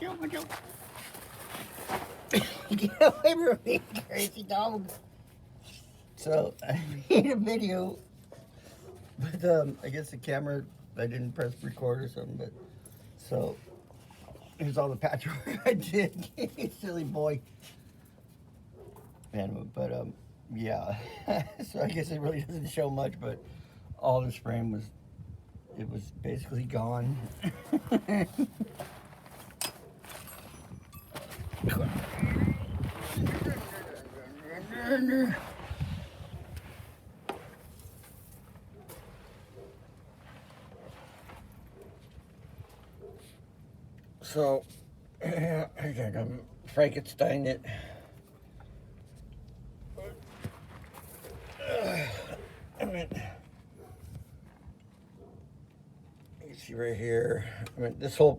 Watch out. Get away from me, crazy dog. So, I made a video, but I guess the camera, I didn't press record or something, but, so, here's all the patchwork I did. Silly boy. And, but, yeah. So I guess it really doesn't show much, but all this frame was, it was basically gone. So, I think I'm Frankenstein it. I mean, you see right here. I mean, this whole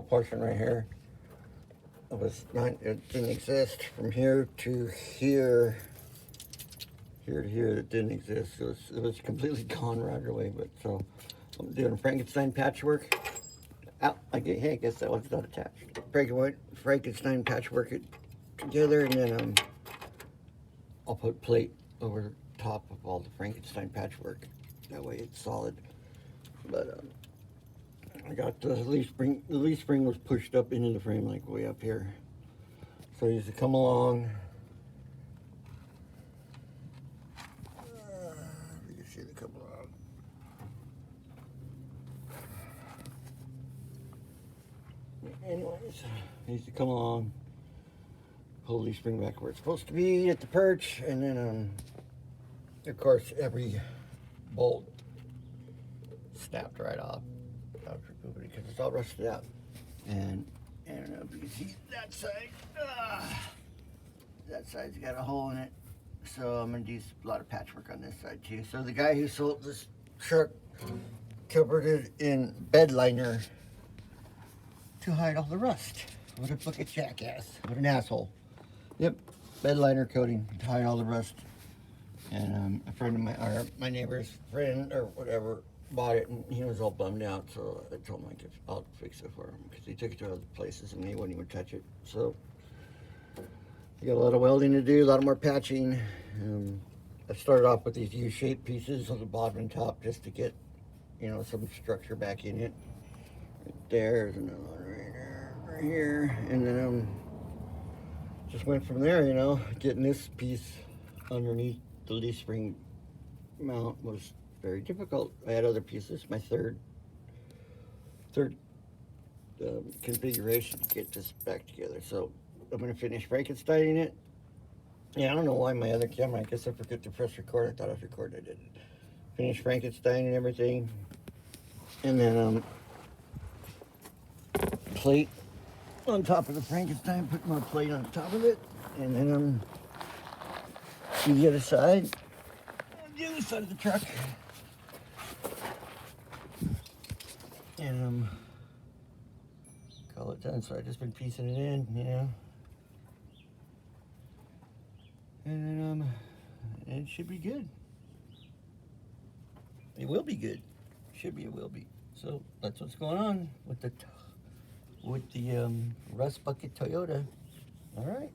portion right here. It didn't exist. From here to here, here to here, it didn't exist. It was completely gone right away. But so I'm doing Frankenstein patchwork. I guess that one's not attached. Frankenstein patchwork it together, and then I'll put plate over the top of all the Frankenstein patchwork. That way it's solid. But I got the leaf spring. The leaf spring was pushed up into the frame, like way up here. So I used to come along. You can see the come along. Anyways, I used to come along, pull the leaf spring back where it's supposed to be at the perch, and then of course every bolt snapped right off. Because it's all rusted out. And I don't know if you can see that side. That side's got a hole in it. So I'm going to do a lot of patchwork on this side too. So the guy who sold this truck covered it in bed liner to hide all the rust. What a fucking jackass. What an asshole. Yep, bed liner coating to hide all the rust. And a friend of mine, or my neighbor's friend or whatever, bought it, and he was all bummed out, so I told him I'll fix it for him, because he took it to other places and he wouldn't even touch it. So I got a lot of welding to do, a lot more patching. I started off with these U-shaped pieces on the bottom and top just to get, some structure back in it. There's another one right there, right here, and then just went from there. Getting this piece underneath the leaf spring mount was very difficult. I had other pieces. My third configuration to get this back together. So I'm going to finish Frankensteining it. Yeah, I don't know why my other camera, I guess I forgot to press record. I thought I was recording. I didn't. Finish Frankensteining everything. And then plate on top of the Frankenstein. Put my plate on top of it. And then the other side. The other side of the truck. And call it done. So I've just been piecing it in, and then it should be good. It will be good. Should be. It will be. So that's what's going on with the Rust Bucket Toyota. All right.